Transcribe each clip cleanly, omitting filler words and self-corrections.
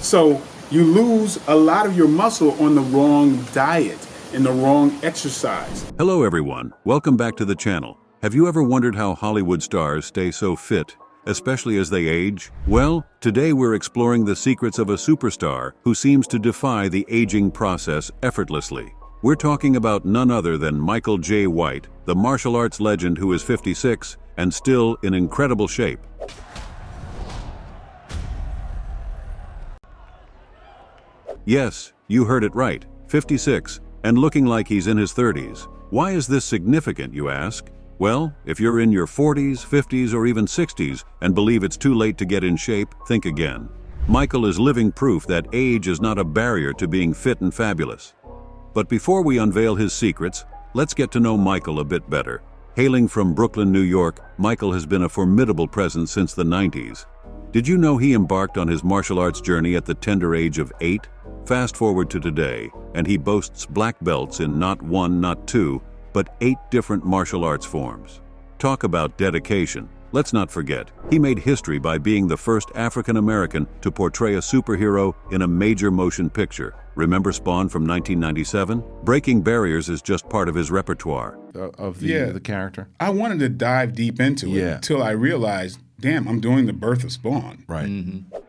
So you lose a lot of your muscle on the wrong diet and the wrong exercise. Hello everyone, welcome back to the channel. Have you ever wondered how Hollywood stars stay so fit, especially as they age? Well, today we're exploring the secrets of a superstar who seems to defy the aging process effortlessly. We're talking about none other than Michael J. White, the martial arts legend who is 56 and still in incredible shape. Yes, you heard it right, 56, and looking like he's in his 30s. Why is this significant, you ask? Well, if you're in your 40s, 50s, or even 60s and believe it's too late to get in shape, think again. Michael is living proof that age is not a barrier to being fit and fabulous. But before we unveil his secrets, let's get to know Michael a bit better. Hailing from Brooklyn, New York, Michael has been a formidable presence since the 90s. Did you know he embarked on his martial arts journey at the tender age of 8? Fast forward to today, and he boasts black belts in not 1, not 2, but 8 different martial arts forms. Talk about dedication. Let's not forget, he made history by being the first African American to portray a superhero in a major motion picture. Remember Spawn from 1997? Breaking barriers is just part of his repertoire. Of the character? I wanted to dive deep into it until I realized, damn, I'm doing the birth of Spawn. Right.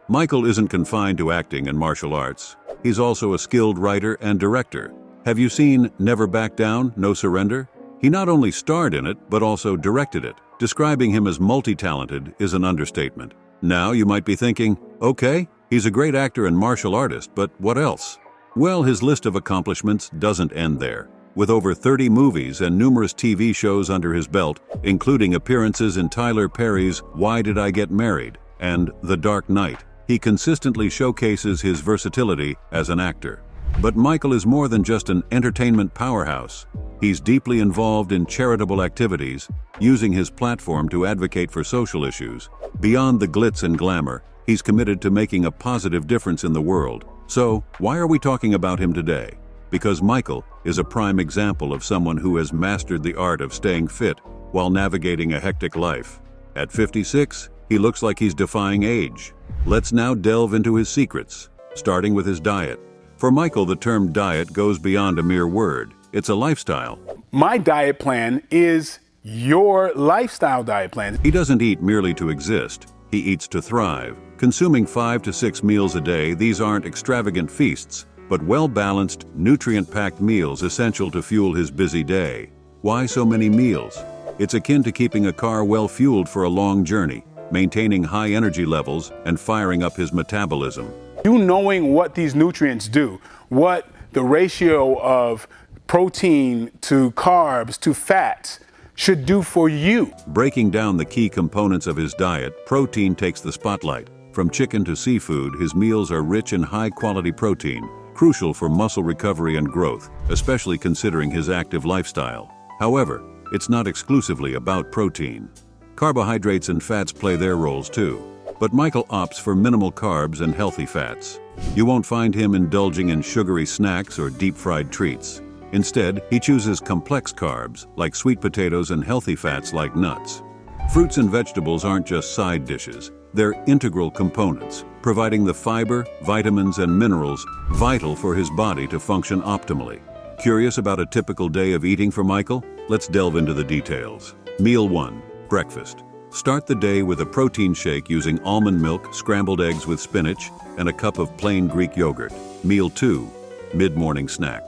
Michael isn't confined to acting and martial arts. He's also a skilled writer and director. Have you seen Never Back Down, No Surrender? He not only starred in it, but also directed it. Describing him as multi-talented is an understatement. Now you might be thinking, okay, he's a great actor and martial artist, but what else? Well, his list of accomplishments doesn't end there. With over 30 movies and numerous TV shows under his belt, including appearances in Tyler Perry's Why Did I Get Married? And The Dark Knight, he consistently showcases his versatility as an actor. But Michael is more than just an entertainment powerhouse. He's deeply involved in charitable activities, using his platform to advocate for social issues. Beyond the glitz and glamour, he's committed to making a positive difference in the world. So, why are we talking about him today? Because Michael is a prime example of someone who has mastered the art of staying fit while navigating a hectic life. At 56, he looks like he's defying age. Let's now delve into his secrets, starting with his diet. For Michael, the term diet goes beyond a mere word. It's a lifestyle. My diet plan is your lifestyle diet plan. He doesn't eat merely to exist. He eats to thrive. Consuming 5 to 6 meals a day, these aren't extravagant feasts, but well-balanced, nutrient-packed meals essential to fuel his busy day. Why so many meals? It's akin to keeping a car well-fueled for a long journey, maintaining high energy levels and firing up his metabolism. You knowing what these nutrients do, what the ratio of protein to carbs to fats should do for you. Breaking down the key components of his diet, protein takes the spotlight. From chicken to seafood, his meals are rich in high-quality protein, crucial for muscle recovery and growth, especially considering his active lifestyle. However, it's not exclusively about protein. Carbohydrates and fats play their roles too. But Michael opts for minimal carbs and healthy fats. You won't find him indulging in sugary snacks or deep-fried treats. Instead, he chooses complex carbs, like sweet potatoes, and healthy fats like nuts. Fruits and vegetables aren't just side dishes. They're integral components, providing the fiber, vitamins, and minerals vital for his body to function optimally. Curious about a typical day of eating for Michael? Let's delve into the details. Meal 1. Breakfast. Start the day with a protein shake using almond milk, scrambled eggs with spinach, and a cup of plain Greek yogurt. Meal 2. Mid-morning snack.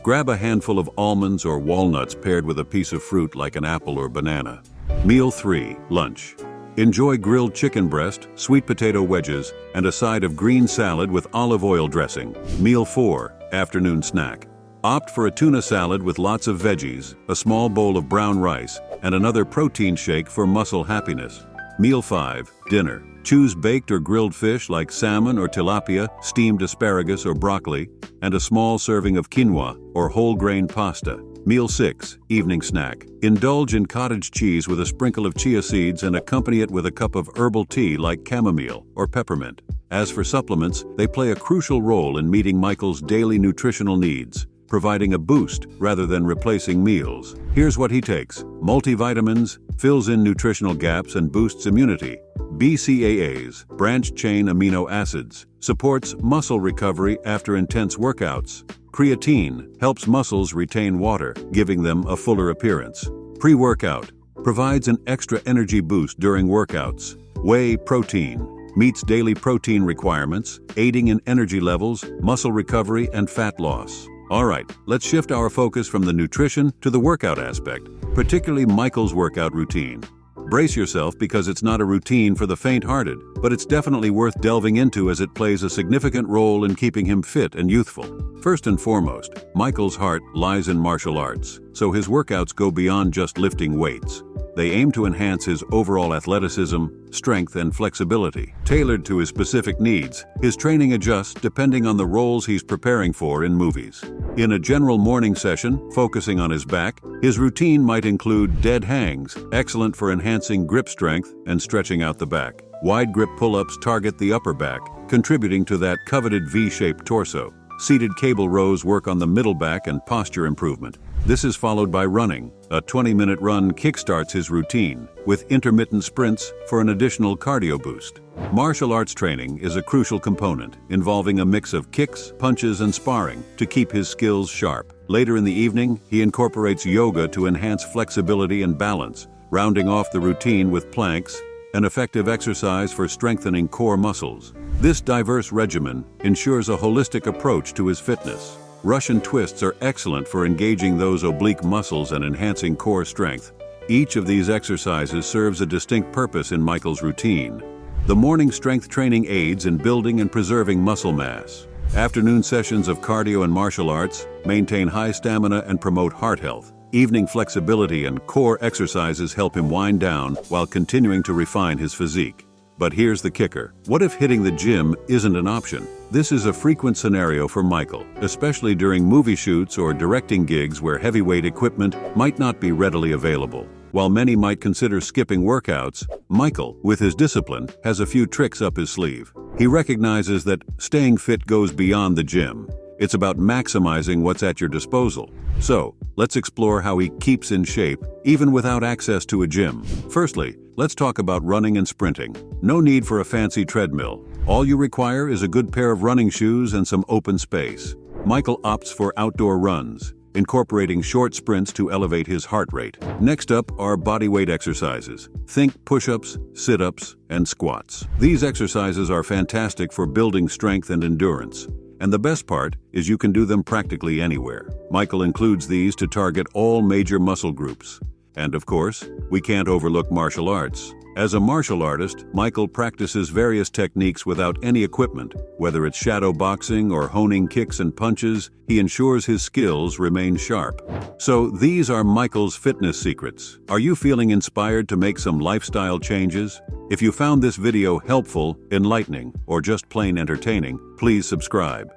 Grab a handful of almonds or walnuts paired with a piece of fruit like an apple or banana. Meal 3. Lunch. Enjoy grilled chicken breast, sweet potato wedges, and a side of green salad with olive oil dressing. Meal 4. Afternoon snack. Opt for a tuna salad with lots of veggies, a small bowl of brown rice, and another protein shake for muscle happiness. Meal 5. Dinner. Choose baked or grilled fish like salmon or tilapia, steamed asparagus or broccoli, and a small serving of quinoa or whole grain pasta. Meal 6. Evening snack. Indulge in cottage cheese with a sprinkle of chia seeds and accompany it with a cup of herbal tea like chamomile or peppermint. As for supplements, they play a crucial role in meeting Michael's daily nutritional needs, providing a boost rather than replacing meals. Here's what he takes. Multivitamins, fills in nutritional gaps and boosts immunity. BCAAs, branched-chain amino acids, supports muscle recovery after intense workouts. Creatine helps muscles retain water, giving them a fuller appearance. Pre-workout provides an extra energy boost during workouts. Whey protein meets daily protein requirements, aiding in energy levels, muscle recovery, and fat loss. All right, let's shift our focus from the nutrition to the workout aspect, particularly Michael's workout routine. Brace yourself because it's not a routine for the faint-hearted, but it's definitely worth delving into as it plays a significant role in keeping him fit and youthful. First and foremost, Michael's heart lies in martial arts, so his workouts go beyond just lifting weights. They aim to enhance his overall athleticism, strength, and flexibility. Tailored to his specific needs, his training adjusts depending on the roles he's preparing for in movies. In a general morning session, focusing on his back, his routine might include dead hangs, excellent for enhancing grip strength and stretching out the back. Wide grip pull-ups target the upper back, contributing to that coveted V-shaped torso. Seated cable rows work on the middle back and posture improvement. This is followed by running. A 20-minute run kickstarts his routine, with intermittent sprints for an additional cardio boost. Martial arts training is a crucial component, involving a mix of kicks, punches, and sparring to keep his skills sharp. Later in the evening, he incorporates yoga to enhance flexibility and balance, rounding off the routine with planks, an effective exercise for strengthening core muscles. This diverse regimen ensures a holistic approach to his fitness. Russian twists are excellent for engaging those oblique muscles and enhancing core strength. Each of these exercises serves a distinct purpose in Michael's routine. The morning strength training aids in building and preserving muscle mass. Afternoon sessions of cardio and martial arts maintain high stamina and promote heart health. Evening flexibility and core exercises help him wind down while continuing to refine his physique. But here's the kicker. What if hitting the gym isn't an option? This is a frequent scenario for Michael, especially during movie shoots or directing gigs where heavyweight equipment might not be readily available. While many might consider skipping workouts, Michael, with his discipline, has a few tricks up his sleeve. He recognizes that staying fit goes beyond the gym. It's about maximizing what's at your disposal. So, let's explore how he keeps in shape, even without access to a gym. Firstly, let's talk about running and sprinting. No need for a fancy treadmill. All you require is a good pair of running shoes and some open space. Michael opts for outdoor runs, incorporating short sprints to elevate his heart rate. Next up are bodyweight exercises. Think push-ups, sit-ups, and squats. These exercises are fantastic for building strength and endurance. And the best part is you can do them practically anywhere. Michael includes these to target all major muscle groups. And of course, we can't overlook martial arts. As a martial artist, Michael practices various techniques without any equipment. Whether it's shadow boxing or honing kicks and punches, he ensures his skills remain sharp. So these are Michael's fitness secrets. Are you feeling inspired to make some lifestyle changes? If you found this video helpful, enlightening, or just plain entertaining, please subscribe.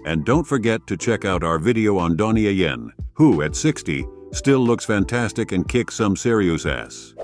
And don't forget to check out our video on Donnie Yen, who at 60 still looks fantastic and kicks some serious ass.